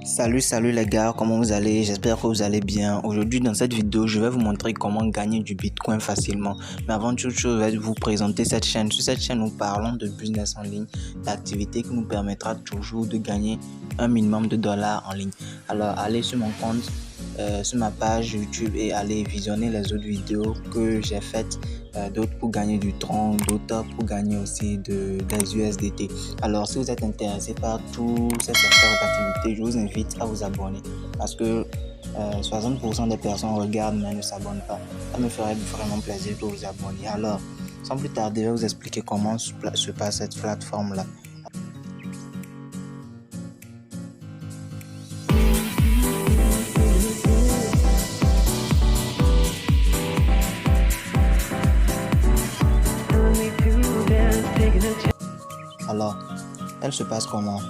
Salut les gars, comment vous allez? J'espère que vous allez bien. Aujourd'hui dans cette vidéo, je vais vous montrer comment gagner du Bitcoin facilement. Mais avant toute chose, je vais vous présenter cette chaîne. Sur cette chaîne, nous parlons de business en ligne, d'activités qui nous permettra toujours de gagner un minimum de dollars en ligne. Alors allez sur mon compte, sur ma page YouTube et allez visionner les autres vidéos que j'ai faites. D'autres pour gagner du Tron, d'autres pour gagner aussi des USDT. Alors si vous êtes intéressé par tous ces secteurs d'activité, je vous invite à vous abonner parce que 60% des personnes regardent mais ne s'abonnent pas. Ça me ferait vraiment plaisir de vous abonner. Alors sans plus tarder, je vais vous expliquer comment se passe cette plateforme là. Alors, elle se passe comment?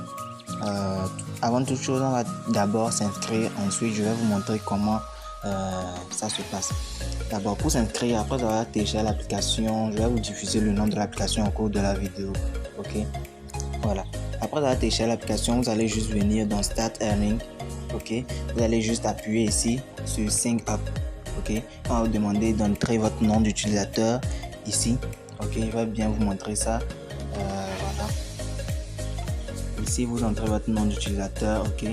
Avant toute chose, on va d'abord s'inscrire. Ensuite, je vais vous montrer comment ça se passe. D'abord, pour s'inscrire, après avoir téléchargé l'application, je vais vous diffuser le nom de l'application au cours de la vidéo. Ok, voilà. Après avoir téléchargé l'application, vous allez juste venir dans Start Earning. Ok, vous allez juste appuyer ici sur Sign Up. Ok, on va vous demander d'entrer votre nom d'utilisateur ici. Ok, je vais bien vous montrer ça. Voilà. Ici, vous entrez votre nom d'utilisateur, ok.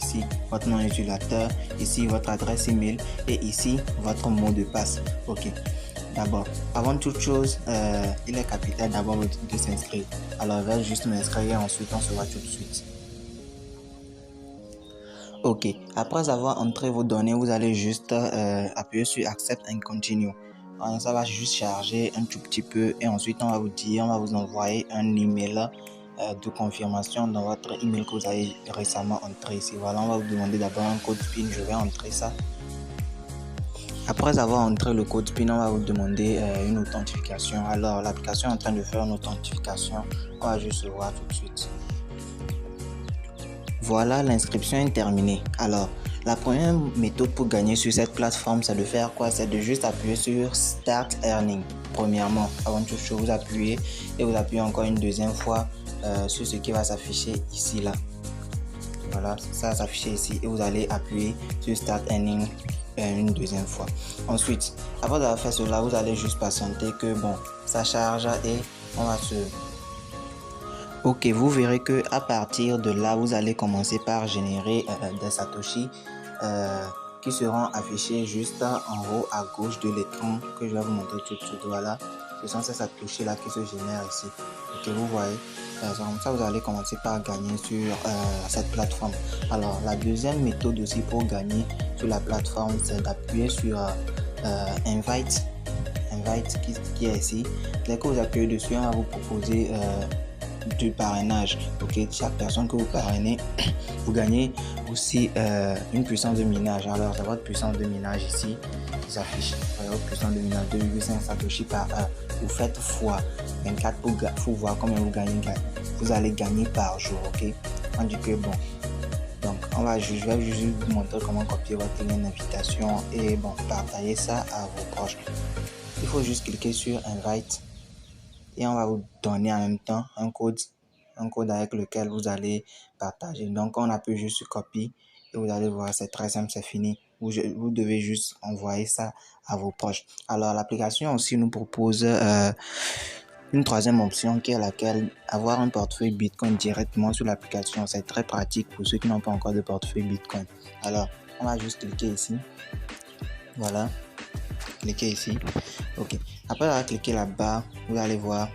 Ici, votre nom d'utilisateur. Ici, votre adresse email. Et ici, votre mot de passe, ok. D'abord, avant toute chose, il est capital d'abord de s'inscrire. Alors, je vais juste m'inscrire et ensuite, on se voit tout de suite. Ok, après avoir entré vos données, vous allez juste appuyer sur Accept and Continue. Alors, ça va juste charger un tout petit peu et ensuite on va vous envoyer un email de confirmation dans votre email que vous avez récemment entré ici. Voilà, on va vous demander d'abord un code PIN, je vais entrer ça. Après avoir entré le code PIN, on va vous demander une authentification. Alors, l'application est en train de faire une authentification. On va juste le voir tout de suite. Voilà, l'inscription est terminée. Alors, la première méthode pour gagner sur cette plateforme, c'est de faire quoi? C'est de juste appuyer sur Start Earning. Premièrement, avant toute chose, vous appuyez et vous appuyez encore une deuxième fois sur ce qui va s'afficher ici là. Voilà, ça va s'afficher ici et vous allez appuyer sur Start Earning une deuxième fois. Ensuite, après avoir fait cela, vous allez juste patienter que bon, ça charge et on va se... Ok, vous verrez que à partir de là, vous allez commencer par générer des satoshi qui seront affichés juste en haut à gauche de l'écran que je vais vous montrer tout de suite. Voilà, ce sont ces satoshi là qui se génèrent ici. Ok, vous voyez, comme ça vous allez commencer par gagner sur cette plateforme. Alors la deuxième méthode aussi pour gagner sur la plateforme, c'est d'appuyer sur Invite qui est ici. Dès que vous appuyez dessus, on va vous proposer du parrainage. Ok, chaque personne que vous parrainez, vous gagnez aussi une puissance de minage. Alors c'est votre puissance de minage ici qui s'affiche. Votre puissance de minage 2,5 satoshi par heure. Vous faites fois 24 pour voir combien vous allez gagner par jour. Ok, on dit que bon, donc je vais juste vous montrer comment copier votre lien d'invitation et bon, partager ça à vos proches. Il faut juste cliquer sur Invite et on va vous donner en même temps un code avec lequel vous allez partager. Donc on appuie juste sur copie et vous allez voir, c'est très simple, c'est fini. Vous devez juste envoyer ça à vos proches. Alors l'application aussi nous propose une troisième option qui est laquelle avoir un portefeuille Bitcoin directement sur l'application. C'est très pratique pour ceux qui n'ont pas encore de portefeuille Bitcoin. Alors on va juste cliquer ici. Voilà. Cliquez ici. Ok. Après avoir cliqué là-bas, vous allez voir.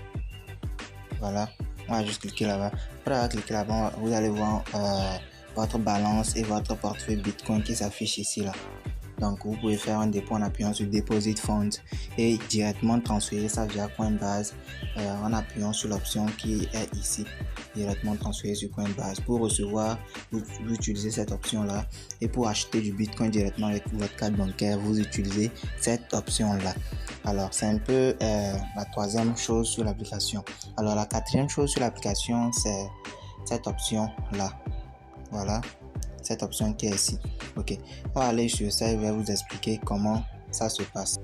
Voilà. On va juste cliquer là-bas. Après avoir cliqué là-bas, vous allez voir votre balance et votre portefeuille Bitcoin qui s'affiche ici là. Donc vous pouvez faire un dépôt en appuyant sur Deposit Funds et directement transférer ça via Coinbase en appuyant sur l'option qui est ici. Directement transférer sur Coinbase. Pour recevoir, vous utilisez cette option là, et pour acheter du Bitcoin directement avec votre carte bancaire, vous utilisez cette option là. Alors c'est un peu la troisième chose sur l'application. Alors la quatrième chose sur l'application, c'est cette option là. Voilà, cette option qui est ici. Ok, on va aller sur ça et je vais vous expliquer comment ça se passe.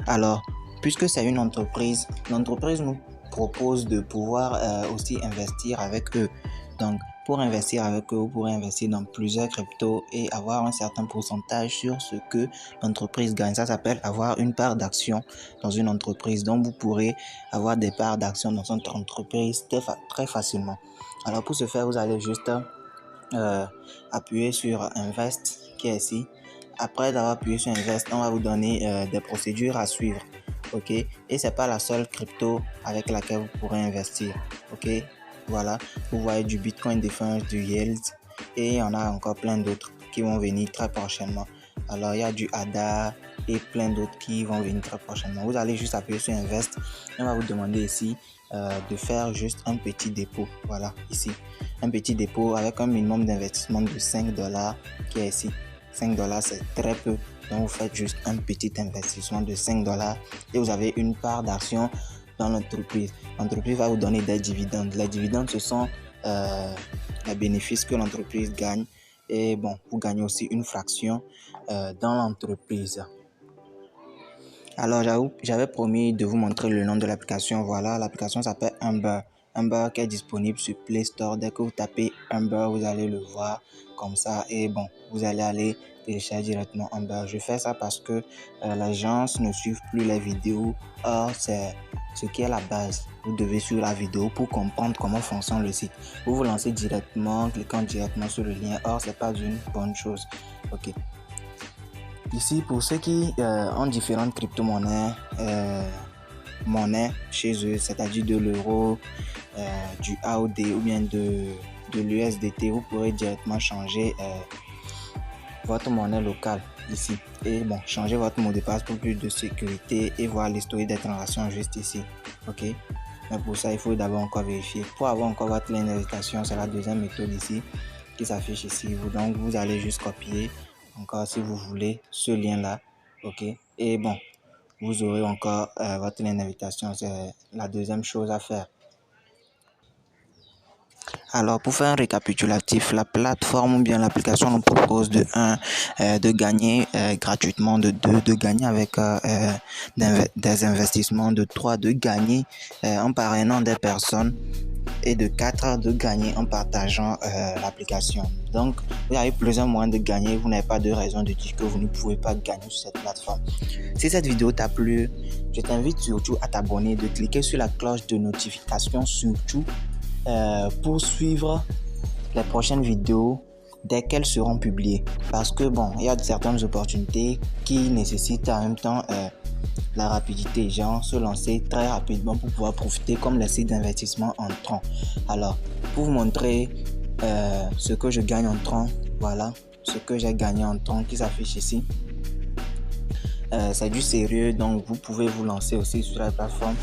Alors, puisque c'est une entreprise, l'entreprise nous propose de pouvoir aussi investir avec eux. Donc, pour investir avec eux, vous pourrez investir dans plusieurs cryptos et avoir un certain pourcentage sur ce que l'entreprise gagne. Ça s'appelle avoir une part d'action dans une entreprise. Donc, vous pourrez avoir des parts d'action dans votre entreprise très facilement. Alors, pour ce faire, vous allez juste appuyer sur Invest qui est ici. Après avoir appuyé sur Invest, on va vous donner des procédures à suivre. Ok, et c'est pas la seule crypto avec laquelle vous pourrez investir. Ok, voilà, vous voyez du Bitcoin Defense, du Yield, et il y en a encore plein d'autres qui vont venir très prochainement. Alors il y a du ADA et plein d'autres qui vont venir très prochainement. Vous allez juste appuyer sur Invest. On va vous demander ici de faire juste un petit dépôt. Voilà, ici, un petit dépôt avec un minimum d'investissement de $5 qui est ici. $5, c'est très peu. Donc, vous faites juste un petit investissement de $5 et vous avez une part d'action dans l'entreprise. L'entreprise va vous donner des dividendes. Les dividendes, ce sont les bénéfices que l'entreprise gagne. Et bon, vous gagnez aussi une fraction dans l'entreprise. Alors, j'avais promis de vous montrer le nom de l'application. Voilà, l'application s'appelle Ember. Ember qui est disponible sur Play Store. Dès que vous tapez Ember, vous allez le voir comme ça. Et bon, vous allez aller télécharger directement Ember. Je fais ça parce que les gens ne suivent plus les vidéos. Or, c'est ce qui est la base. Vous devez suivre la vidéo pour comprendre comment fonctionne le site. Vous vous lancez directement, cliquant directement sur le lien. Or, c'est pas une bonne chose. Ok. Ici, pour ceux qui ont différentes crypto-monnaies, chez eux, c'est-à-dire de l'euro, du AUD ou bien de l'USDT, vous pourrez directement changer votre monnaie locale ici. Et bon, changer votre mot de passe pour plus de sécurité et voir l'historique des transactions juste ici. Ok. Mais pour ça, il faut d'abord encore vérifier. Pour avoir encore votre lien d'invitation, c'est la deuxième méthode ici qui s'affiche ici. Donc, vous allez juste copier encore si vous voulez ce lien là, ok, et bon, vous aurez encore votre lien d'invitation. C'est la deuxième chose à faire. Alors, pour faire un récapitulatif, la plateforme ou bien l'application nous propose de gagner gratuitement, de gagner avec des investissements, de 3 de gagner en parrainant des personnes, et de 4 de gagner en partageant l'application. Donc, vous avez plusieurs moyens de gagner. Vous n'avez pas de raison de dire que vous ne pouvez pas gagner sur cette plateforme. Si cette vidéo t'a plu, je t'invite surtout à t'abonner, de cliquer sur la cloche de notification surtout pour suivre les prochaines vidéos dès qu'elles seront publiées. Parce que bon, il y a certaines opportunités qui nécessitent en même temps la rapidité, genre se lancer très rapidement pour pouvoir profiter comme les sites d'investissement entrant. Alors, pour vous montrer ce que je gagne en entrant, voilà ce que j'ai gagné en entrant qui s'affiche ici. C'est du sérieux, donc vous pouvez vous lancer aussi sur la plateforme.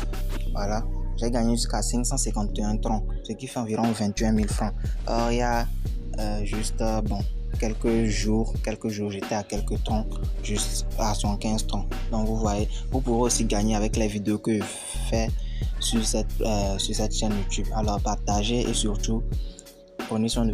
Voilà, j'ai gagné jusqu'à 551 troncs, ce qui fait environ 21 000 francs. Or, il y a juste bon, quelques jours, j'étais à quelques troncs, juste à 115 troncs. Donc vous voyez, vous pourrez aussi gagner avec les vidéos que je fais sur cette chaîne YouTube. Alors partagez et surtout prenez soin de vous.